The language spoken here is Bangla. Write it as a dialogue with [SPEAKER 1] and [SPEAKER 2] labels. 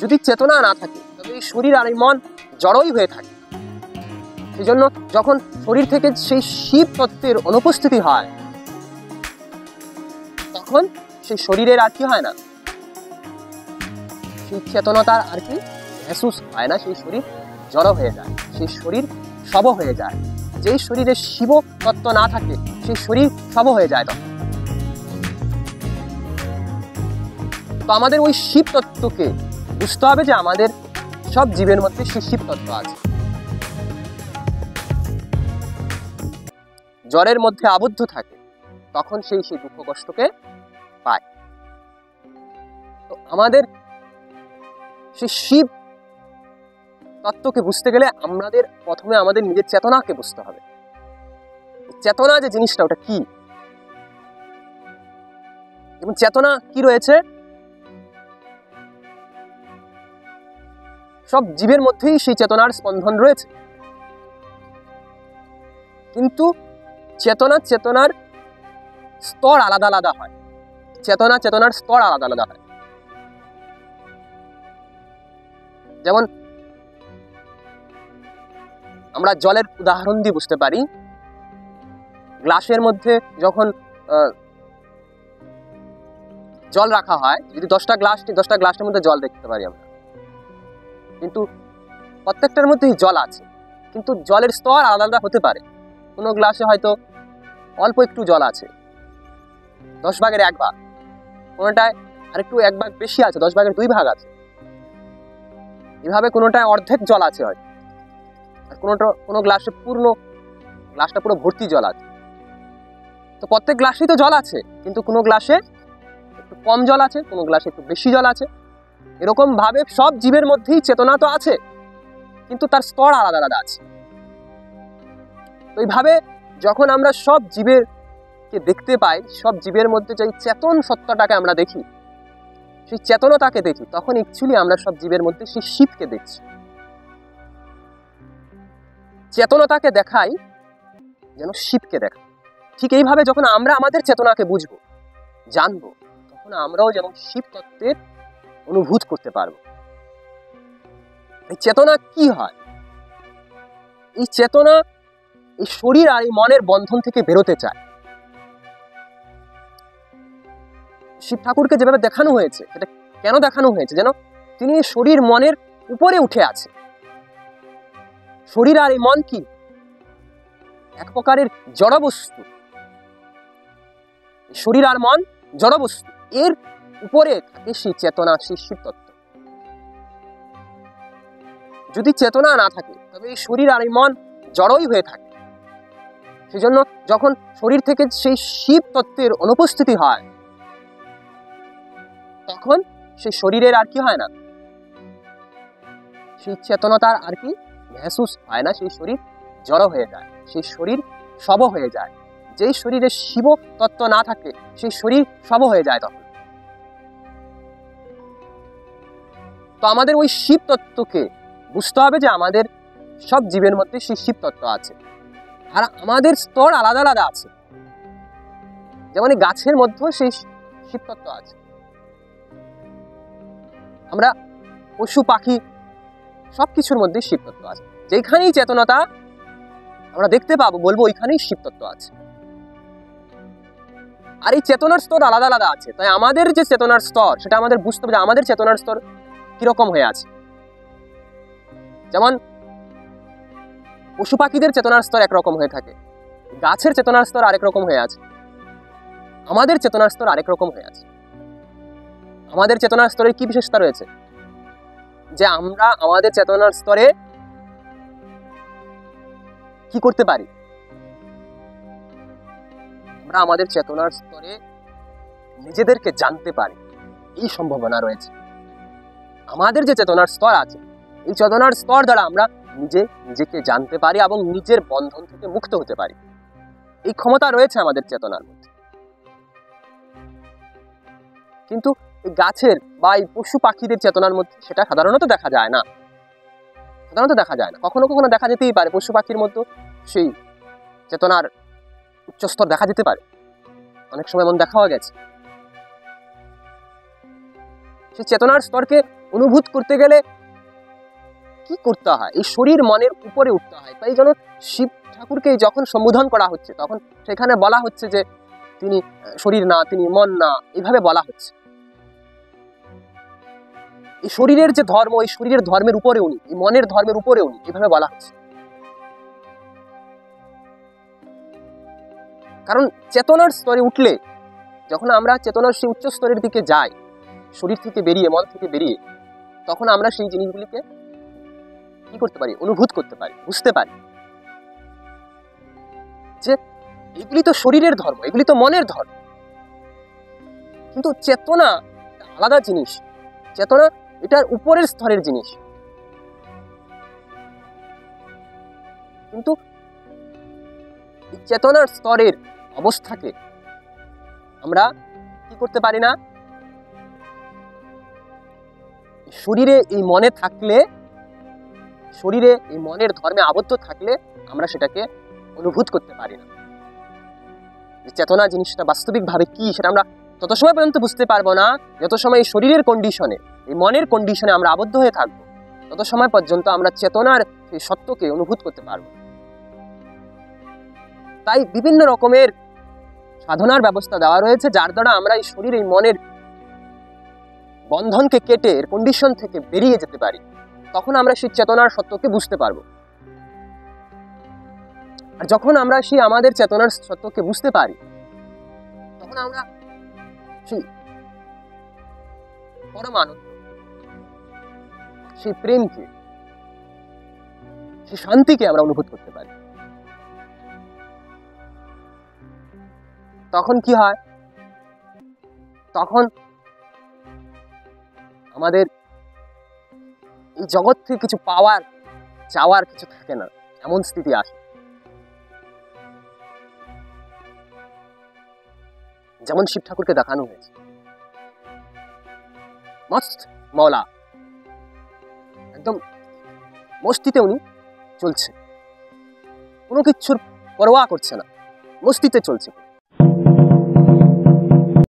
[SPEAKER 1] যদি চেতনা না থাকে তবে এই শরীর আর এই মন জড়ই হয়ে থাকে। সেই জন্য যখন শরীর থেকে সেই শিব তত্ত্বের অনুপস্থিতি হয় তখন সেই শরীরের আর কি হয় না, সেই চেতনতার আর কি মেহসুস হয় না, সেই শরীর জড় হয়ে যায়, সেই শরীর শব হয়ে যায়। যেই শরীরে শিব তত্ত্ব না থাকে সেই শরীর শব হয়ে যায় তখন। তো আমাদের ওই শিব তত্ত্বকে বুঝতে হবে যে আমাদের সব জীবের মধ্যে সেই শিব তত্ত্ব আছে। জ্বরের মধ্যে আবদ্ধ থাকে তখন সেই দুঃখ কষ্টকে পায়। তো আমাদের সেই শিব তত্ত্বকে বুঝতে গেলে আমাদের প্রথমে আমাদের নিজের চেতনাকে বুঝতে হবে। চেতনা যে জিনিসটা ওটা কি, এবং চেতনা কি রয়েছে, সব জীবের মধ্যেই সেই চেতনার স্পন্দন রয়েছে। কিন্তু চেতনার স্তর আলাদা আলাদা হয়, চেতনার স্তর আলাদা আলাদা হয়। যেমন আমরা জলের উদাহরণ দিয়ে বুঝতে পারি। গ্লাসের মধ্যে যখন জল রাখা হয়, যদি 10টা গ্লাসের মধ্যে জল দেখতে পারি আমরা, কিন্তু প্রত্যেকটার মধ্যেই জল আছে, কিন্তু জলের স্তর আলাদা আলাদা হতে পারে। কোনো গ্লাসে হয়তো অল্প একটু জল আছে, 10 ভাগের 1 ভাগ, কোনোটায় আরেকটু 1 ভাগ বেশি আছে, 10 ভাগের 2 ভাগ আছে। এভাবে কোনোটায় অর্ধেক জল আছে হয়তো, আর কোনো গ্লাসে গ্লাসটা পুরো ভর্তি জল আছে। তো প্রত্যেক গ্লাসেই তো জল আছে, কিন্তু কোনো গ্লাসে একটু কম জল আছে, কোনো গ্লাসে একটু বেশি জল আছে। এরকম ভাবে সব জীবের মধ্যেই চেতনা তো আছে, কিন্তু তার স্তর আলাদা আলাদা আছে। তো এইভাবে যখন আমরা সব জীবেরকে দেখতে পাই, সব জীবের মধ্যে যে চেতন সত্তাটাকে আমরা দেখি, সেই চেতনতাকে দেখি, তখন অ্যাকচুয়ালি আমরা সব জীবের মধ্যে সেই শিবকে দেখছি। চেতনতাকে দেখাই যেন শিবকে দেখা। ঠিক এইভাবে যখন আমরা আমাদের চেতনাকে বুঝবো, জানবো, তখন আমরাও যেন শিব তত্ত্বের অনুভূত করতে পারবো। এই চেতনা কি হয়? এই চেতনা এই শরীর আর এই মনের বন্ধন থেকে বেরোতে চায়। শিব ঠাকুরকে যেভাবে দেখানো হয়েছে, সেটা কেন দেখানো হয়েছে? যেন তিনি শরীর মনের উপরে উঠে আছে। শরীর আর এই মন কি? এক প্রকারের জড়বস্তু। শরীর আর মন জড়বস্তু, এর উপরে থাকে সেই চেতনা, সেই শিব তত্ত্ব। যদি চেতনা না থাকে তবে এই শরীর আর এই মন জড়ই হয়ে থাকে। সেজন্য যখন শরীর থেকে সেই শিব তত্ত্বের অনুপস্থিতি হয় তখন সেই শরীরের আর কি হয় না, সেই চেতনতার আর কি মেহসুস হয় না, সেই শরীর জড় হয়ে যায়, সেই শরীর শব হয়ে যায়। যেই শরীরে শিব তত্ত্ব না থাকে সেই শরীর শব হয়ে যায় তখন। তো আমাদের ওই শিব তত্ত্বকে বুঝতে হবে যে আমাদের সব জীবের মধ্যে সেই শিব তত্ত্ব আছে, আর আমাদের স্তর আলাদা আলাদা আছে। যেমন এই গাছের মধ্যেও সেই শিব তত্ত্ব আছে। আমরা পশু পাখি সবকিছুর মধ্যে শিব তত্ত্ব আছে। যেখানেই চেতনতা আমরা দেখতে পাবো, বলবো ওইখানেই শিব তত্ত্ব আছে। আর এই চেতনার স্তর আলাদা আলাদা আছে, তাই আমাদের যে চেতনার স্তর, সেটা আমাদের বুঝতে হবে যে আমাদের চেতনার স্তর কিরকম হয়ে আছে। যেমন পশু পাখিদের চেতনার স্তর একরকম হয়ে থাকে, গাছের চেতনার স্তর আরেক রকম হয়ে আছে, আমাদের চেতনার স্তর আরেক রকম হয়ে আছে। আমাদের চেতনার স্তরের কি বিশেষতা রয়েছে? যে আমরা আমাদের চেতনার স্তরে কি করতে পারি? আমরা আমাদের চেতনার স্তরে নিজেদেরকে জানতে পারি, এই সম্ভাবনা রয়েছে। আমাদের যে চেতনার স্তর আছে, এই চেতনার স্তর দ্বারা আমরা নিজেকে জানতে পারি এবং নিজের বন্ধন থেকে মুক্ত হতে পারি। এই ক্ষমতা রয়েছে আমাদের চেতনার মধ্যে। কিন্তু এই গাছের বা এই পশু পাখিদের চেতনার মধ্যে সেটা সাধারণত দেখা যায় না। কখনো কখনো দেখা যেতেই পারে, পশু পাখির মধ্যে সেই চেতনার উচ্চস্তর দেখা যেতে পারে, অনেক সময় এমন দেখাও গেছে। সেই চেতনার স্তরকে অনুভূত করতে গেলে কি করতে হয়? এই শরীর মনের উপরে উঠতে হয়। তাই জন্য শিব ঠাকুরকে যখন সম্বোধন করা হচ্ছে তখন সেখানে বলা হচ্ছে যে তিনি শরীর না, তিনি মন না, এইভাবে বলা হচ্ছে। এই শরীরের যে ধর্ম, এই শরীরের ধর্মের উপরে উনি, এই মনের ধর্মের উপরে উনি, এইভাবে বলা হচ্ছে। কারণ চেতনার স্তরে উঠলে, যখন আমরা চেতনার সেই উচ্চ স্তরের দিকে যাই, শরীর থেকে বেরিয়ে, মন থেকে বেরিয়ে, তখন আমরা সেই জিনিসগুলিকে কি করতে পারি? অনুভূত করতে পারি, বুঝতে পারি যে এগুলি তো শরীরের ধর্ম, এগুলি তো মনের ধর্ম। কিন্তু চেতনা আলাদা জিনিস। চেতনা এটার উপরের স্তরের জিনিস। কিন্তু এই চেতনার স্তরের অবস্থাকে আমরা কি করতে পারি না? শরীরে এই মনে থাকলে, শরীরে এই মনের ধর্মে আবদ্ধ থাকলে আমরা সেটাকে অনুভূত করতে পারি না। চেতনা জিনিসটা বাস্তবিকভাবে কি, সেটা আমরা তত সময় পর্যন্ত বুঝতে পারবো না যত সময় এই শরীরের কন্ডিশনে, এই মনের কন্ডিশনে আমরা আবদ্ধ হয়ে থাকবো, তত সময় পর্যন্ত আমরা চেতনার সেই সত্যকে অনুভূত করতে পারবো। তাই বিভিন্ন রকমের সাধনার ব্যবস্থা দেওয়া রয়েছে, যার দ্বারা আমরা এই শরীর, এই মনের বন্ধনকে কেটে এর কন্ডিশন থেকে বেরিয়ে যেতে পারি। তখন আমরা সেই চেতনার সত্যকে বুঝতে পারবো। আর যখন আমরা সেই আমাদের চেতনার সত্যকে বুঝতে পারি, তখন আমরা সেই পরম আনন্দ, সেই প্রেমকে, সেই শান্তিকে আমরা অনুভব করতে পারি। তখন কি হয়? তখন আমাদের এই জগৎ থেকে কিছু পাওয়ার, চাওয়ার কিছু থাকে না, এমন স্থিতি আসে। যেমন শিব ঠাকুরকে দেখানো হয়েছে, মস্ত মওলা, একদম মস্তিতে উনি চলছে, কোনো কিছুর পরোয়া করছে না, মস্তিতে চলছে।